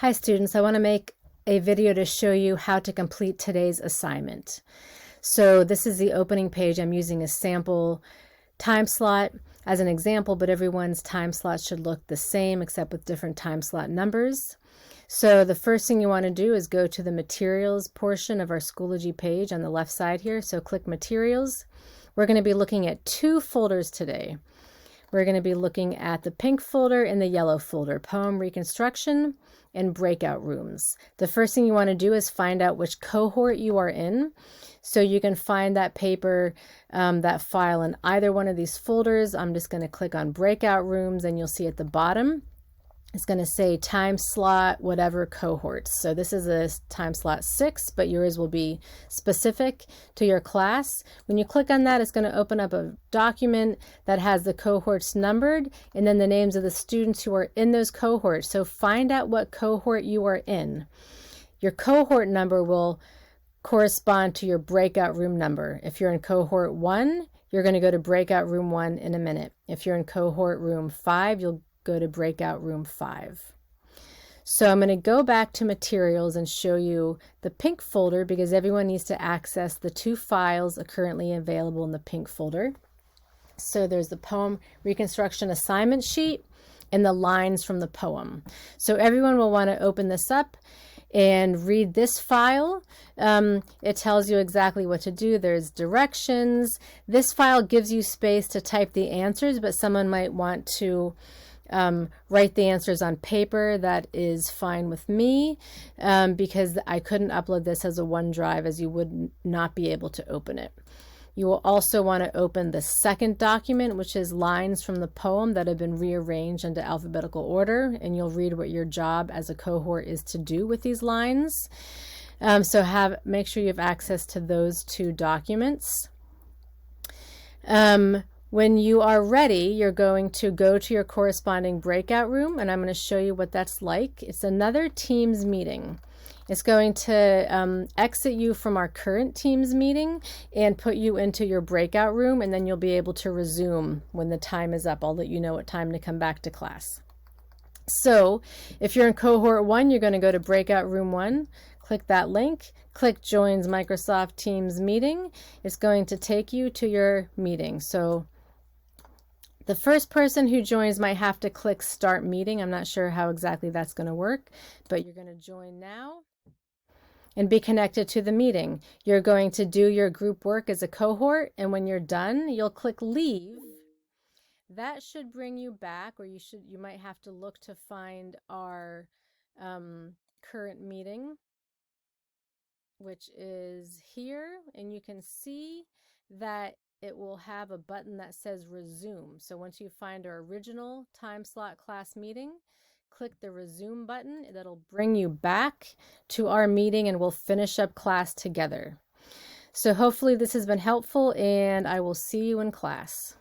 Hi students, I want to make a video to show you how to complete today's assignment. So this is the opening page. I'm using a sample time slot as an example, but everyone's time slot should look the same except with different time slot numbers. So the first thing you want to do is go to the materials portion of our Schoology page on the left side here. So click materials. We're going to be looking at two folders today. We're going to be looking at the pink folder and the yellow folder, Poem Reconstruction and Breakout Rooms. The first thing you want to do is find out which cohort you are in. So you can find that paper, that file in either one of these folders. I'm just going to click on Breakout Rooms and you'll see at the bottom it's going to say time slot, whatever cohorts. So this is a time slot 6, but yours will be specific to your class. When you click on that, it's going to open up a document that has the cohorts numbered and then the names of the students who are in those cohorts. So find out what cohort you are in. Your cohort number will correspond to your breakout room number. If you're in cohort 1, you're going to go to breakout room 1 in a minute. If you're in cohort room 5, you'll go to breakout room 5. So I'm going to go back to materials and show you the pink folder because everyone needs to access the two files currently available in the pink folder. So there's the Poem Reconstruction assignment sheet and the lines from the poem. So everyone will want to open this up and read this file. It tells you exactly what to do. There's directions. This file gives you space to type the answers, but someone might want to write the answers on paper. That is fine with me because I couldn't upload this as a OneDrive as you would not be able to open it. You will also want to open the second document, which is lines from the poem that have been rearranged into alphabetical order, and you'll read what your job as a cohort is to do with these lines. So make sure you have access to those two documents. When you are ready, you're going to go to your corresponding breakout room, and I'm going to show you what that's like. It's another Teams meeting. It's going to exit you from our current Teams meeting and put you into your breakout room, and then you'll be able to resume when the time is up. I'll let you know what time to come back to class. So if you're in cohort 1, you're going to go to breakout room 1. Click that link, click Joins Microsoft Teams Meeting. It's going to take you to your meeting. So the first person who joins might have to click Start Meeting. I'm not sure how exactly that's going to work, but you're going to join now and be connected to the meeting. You're going to do your group work as a cohort, and when you're done, you'll click Leave. That should bring you back, or you might have to look to find our current meeting, which is here, and you can see that it will have a button that says Resume. So once you find our original time slot class meeting, click the Resume button. That'll bring you back to our meeting and we'll finish up class together. So hopefully this has been helpful, and I will see you in class.